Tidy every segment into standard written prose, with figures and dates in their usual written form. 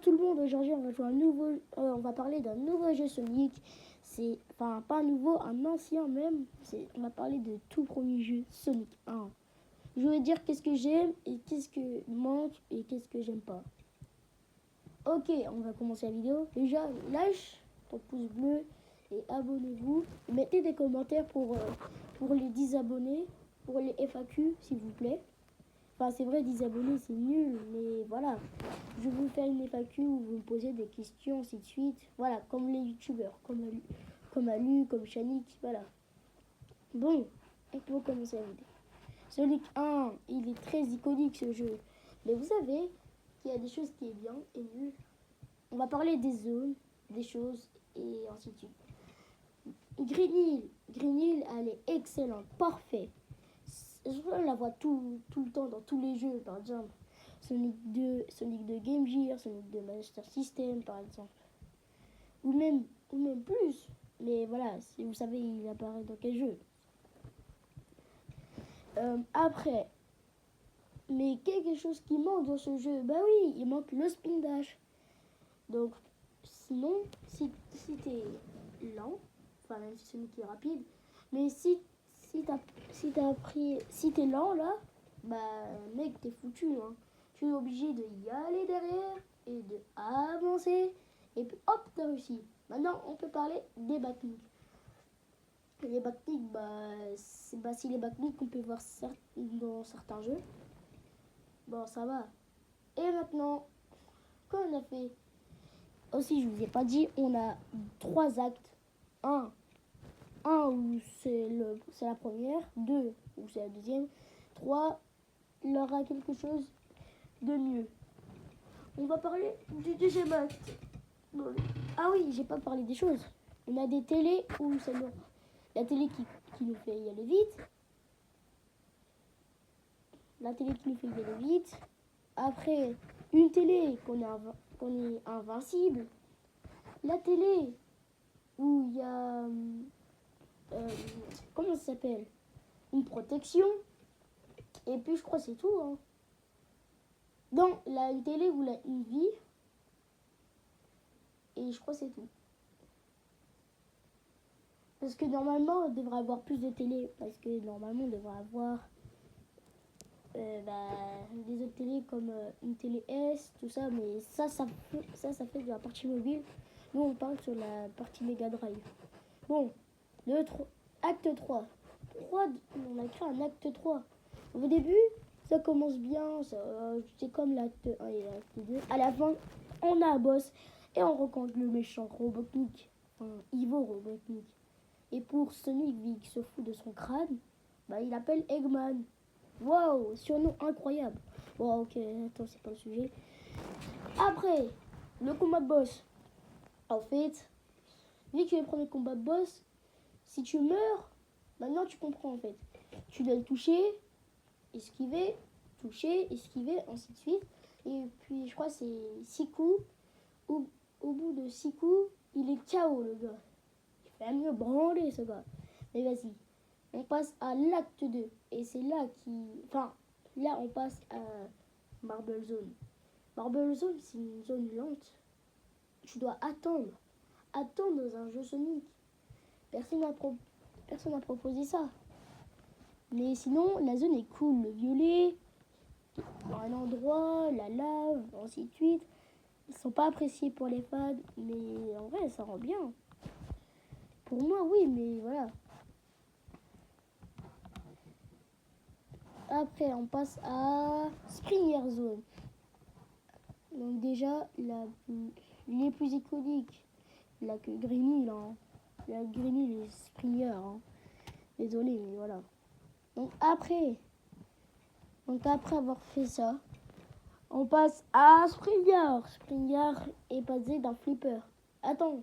tout le monde, aujourd'hui on va jouer on va parler d'un nouveau jeu Sonic. C'est, enfin pas un nouveau, un ancien même. On va parler de tout premier jeu Sonic 1. Je vais dire qu'est-ce que j'aime et qu'est-ce que manque et qu'est-ce que j'aime pas. Ok, on va commencer la vidéo. Déjà, lâche ton pouce bleu et abonnez-vous. Mettez des commentaires pour les 10 abonnés, pour les FAQ s'il vous plaît. Enfin, c'est vrai, 10 abonnés, c'est nul, mais voilà. Je vais vous faire une FAQ où vous me posez des questions, ainsi de suite. Voilà, comme les youtubeurs, comme Alu, comme Chanik, voilà. Bon, on peut commencer la vidéo. Sonic 1, il est très iconique ce jeu. Mais vous savez qu'il y a des choses qui est bien et nul. On va parler des zones, des choses et ainsi de suite. Green Hill, elle est excellente, parfait. Je la vois tout le temps dans tous les jeux, par exemple. Sonic 2 Game Gear, Sonic 2 Master System, par exemple. Ou même plus. Mais voilà, si vous savez, il apparaît dans quel jeu. Après, mais quelque chose qui manque dans ce jeu, bah oui, il manque le spin dash. Donc, sinon, si t'es lent, enfin même si Sonic est rapide, mais si t'es lent là, bah mec t'es foutu hein. Tu es obligé de y aller derrière et de avancer et puis hop t'as réussi. Maintenant on peut parler des backnicks. Les backnicks, si les backnicks qu'on peut voir dans certains jeux, bon ça va. Et maintenant, quand on a fait aussi, je vous ai pas dit, on a 3 actes. Un où c'est la première, 2 où c'est la deuxième, 3 il aura quelque chose de mieux. On va parler du deuxième acte. Ah oui, j'ai pas parlé des choses. On a des télés où c'est la télé qui nous fait y aller vite. La télé qui nous fait y aller vite. Après, une télé qu'on est invincible. La télé où il y a comment ça s'appelle, une protection, et puis je crois que c'est tout hein. Dans une télé où il a une vie, et je crois que c'est tout, parce que normalement on devrait avoir plus de télé, parce que normalement on devrait avoir des autres télés comme une télé S, tout ça, mais ça fait de la partie mobile. Nous on parle sur la partie Mega Drive. Bon, acte 3. On a créé un acte 3. Au début, ça commence bien, c'est comme l'acte 1 et l'acte 2. À la fin, on a un boss et on rencontre le méchant Robotnik, enfin Ivo Robotnik. Et pour Sonic, vu qu'il se fout de son crâne, il appelle Eggman. Waouh, surnom incroyable. Bon, ok, attends, c'est pas le sujet. Après, le combat de boss. En fait, vu que le premier combat de boss, si tu meurs, maintenant tu comprends en fait. Tu dois le toucher, esquiver, toucher, esquiver, ainsi de suite. Et puis je crois que c'est 6 coups. Au bout de 6 coups, il est KO le gars. Il fait mieux branler ce gars. Mais vas-y, on passe à l'acte 2. Et c'est là là on passe à Marble Zone. Marble Zone, c'est une zone lente. Tu dois attendre dans un jeu Sonic. Personne n'a proposé ça. Mais sinon, la zone est cool. Le violet, un endroit, la lave, ainsi de suite. Ils sont pas appréciés pour les fans, mais en vrai, ça rend bien. Pour moi, oui, mais voilà. Après, on passe à Springer Zone. Donc déjà, les plus iconiques, la que Green Hill, hein. La Green Hill et Springer, hein. Désolé, mais voilà. Donc après avoir fait ça, on passe à Springer. Springer est passé d'un flipper. Attends,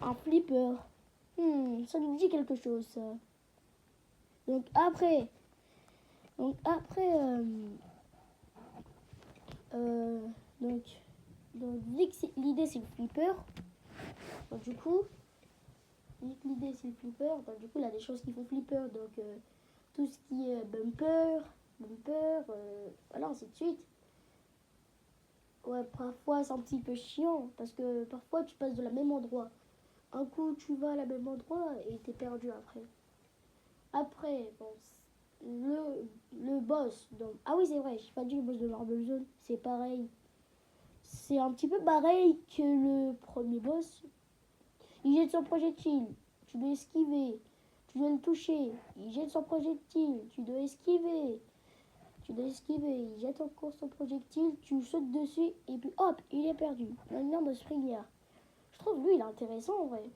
un flipper. Ça nous dit quelque chose, ça. Donc après, donc vu que l'idée c'est le flipper, donc du coup, vu que l'idée c'est le flipper, donc du coup, il y a des choses qui font flipper, donc tout ce qui est bumper, voilà, ainsi de suite. Ouais, parfois c'est un petit peu chiant parce que parfois tu passes de la même endroit. Un coup tu vas à la même endroit et t'es perdu après. Après, bon, le boss. Donc... Ah oui, c'est vrai, j'ai pas dit le boss de Marble Zone. C'est pareil. C'est un petit peu pareil que le premier boss. Il jette son projectile. Tu dois esquiver. Tu dois le toucher. Il jette son projectile. Tu dois esquiver. Tu dois esquiver. Il jette encore son projectile. Tu sautes dessus. Et puis hop, il est perdu. Maintenant de Springer. Je trouve lui, il est intéressant en vrai.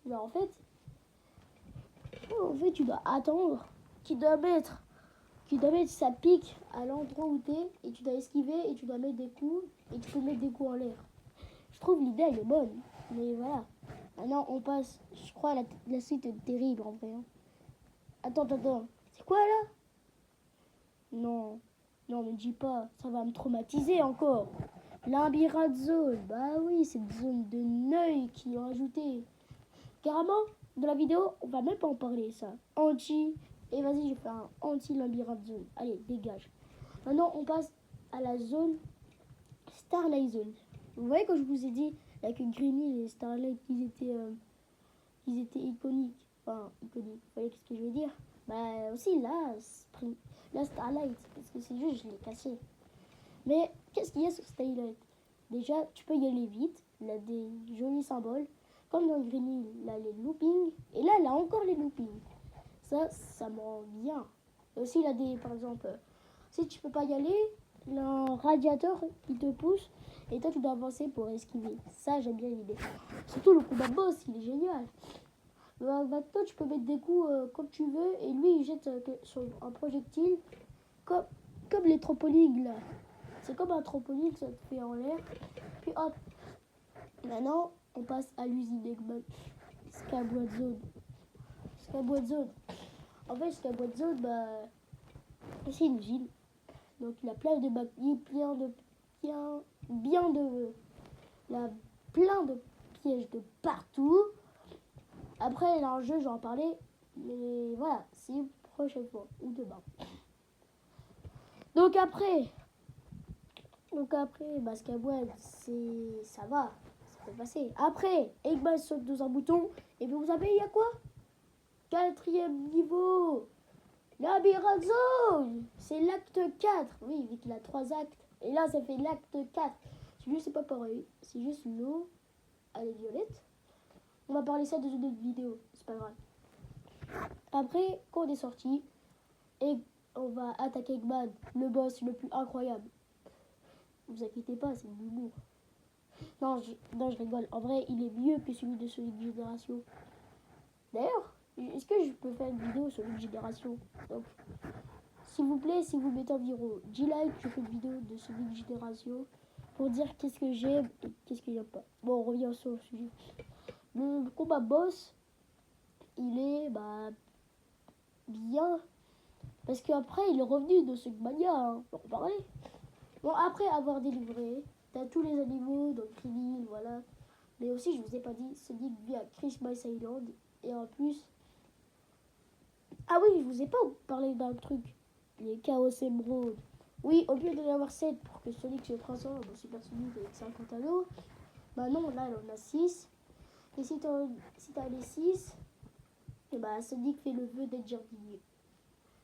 Genre, tu dois attendre. Tu dois mettre sa pique à l'endroit où t'es. Et tu dois esquiver. Et tu dois mettre des coups. Et tu peux mettre des coups en l'air. Je trouve l'idée, elle est bonne. Mais voilà. Maintenant, on passe. Je crois la suite est terrible en vrai. Hein. Attends. C'est quoi là? Non. Non, me dis pas. Ça va me traumatiser encore. Labyrinthe zone. Bah oui, cette zone de neuil qu'ils ont ajouté. Carrément, dans la vidéo, on va même pas en parler, ça. Anti. Et vas-y, je fais un anti-labyrinthe zone. Allez, dégage. Maintenant, on passe à la zone Starlight Zone. Vous voyez, quand je vous ai dit là, que Greeny et Starlight, ils étaient iconiques. Enfin, iconiques. Vous voyez ce que je veux dire? Bah, aussi, là Starlight. Parce que c'est juste, je l'ai cassé. Mais, qu'est-ce qu'il y a sur Starlight? Déjà, tu peux y aller vite. Il a des jolis symboles. Comme dans Greeny, il a les loopings. Et là, il a encore les loopings. Ça me rend bien. Et aussi, il a des, par exemple, si tu peux pas y aller, le radiateur, il te pousse. Et toi, tu dois avancer pour esquiver. Ça, j'aime bien l'idée. Surtout le combat boss, il est génial. Toi, tu peux mettre des coups comme tu veux. Et lui, il jette un projectile comme les trampolines, là. C'est comme un trampoline, ça te fait en l'air. Puis hop. Maintenant, on passe à l'usine Eggman. Skyward Zone. En fait, Skyward Zone, bah, c'est une usine. Donc, il a plein de il a plein de pièges de partout. Après, il y a un jeu, je vais en parler. Mais voilà, c'est une prochaine fois ou demain. Donc après, bah, Skyward, ça va. Ça peut passer. Après, Eggman saute dans un bouton. Et puis vous savez, il y a quoi? 4e niveau. Labyrinthe Zone. C'est l'acte 4. Oui, vu qu'il a 3 actes. Et là, ça fait l'acte 4. C'est pas pareil. C'est juste l'eau. Elle est violette. On va parler ça dans une autre vidéo. C'est pas grave. Après, quand on est sorti, et on va attaquer Eggman, le boss le plus incroyable. Ne vous inquiétez pas, c'est de l'humour. Non, je rigole. En vrai, il est mieux que celui de Sonic Génération. D'ailleurs, est-ce que je peux faire une vidéo sur Sonic Génération? Donc, s'il vous plaît, si vous mettez environ 10 likes, je fais une vidéo de Sonic Génération pour dire qu'est-ce que j'aime et qu'est-ce que j'aime pas. Bon, on revient sur le sujet. Le combat boss, il est bien. Parce qu'après, il est revenu de ce Mania. Hein. On va en parler. Bon, après avoir délivré, t'as tous les animaux, donc Krillin, voilà. Mais aussi, je vous ai pas dit, Sonic vit à Christmas Island. Et en plus... Ah oui, je vous ai pas parlé d'un truc. Les Chaos Emerald. Oui, au lieu d'en avoir 7 pour que Sonic se transforme en Super Sonic avec 50 anneaux, bah non, là, il en a 6. Et si t'as les 6, et bah Sonic fait le vœu d'être jardinier.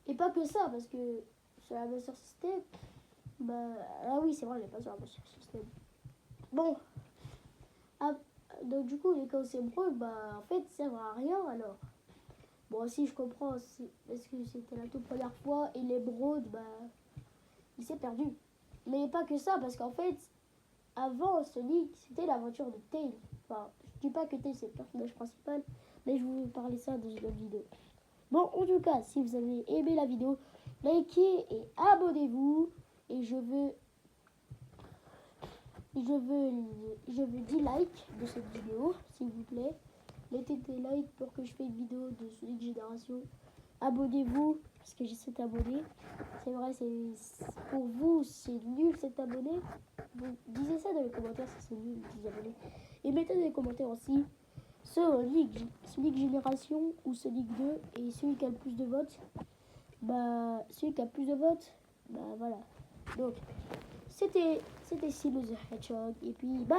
Et pas que ça, parce que sur la Master System, bah... Ah oui, c'est vrai, elle n'est pas sur la Master System. Bon. Donc du coup, les Chaos Emerald, bah en fait, ça servent à rien alors. Bon, si je comprends, parce que c'était la toute première fois et l'émeraude, bah, il s'est perdu. Mais pas que ça, parce qu'en fait, avant Sonic, c'était l'aventure de Tails. Enfin, je dis pas que Tails c'est le personnage principal, mais je vous parlais ça dans une autre vidéo. Bon, en tout cas, si vous avez aimé la vidéo, likez et abonnez-vous. Et je veux 10 likes de cette vidéo, s'il vous plaît. Mettez des likes pour que je fasse une vidéo de Sonic Génération. Abonnez-vous, parce que j'ai 7 abonnés. C'est vrai, pour vous, c'est nul 7 abonnés. Vous disiez ça dans les commentaires si c'est nul 10 abonnés. Et mettez dans les commentaires aussi Sonic Génération ou Sonic 2. Et celui qui a le plus de votes, bah voilà. Donc, c'était C'était Silo the Hedgehog. Et puis, bye!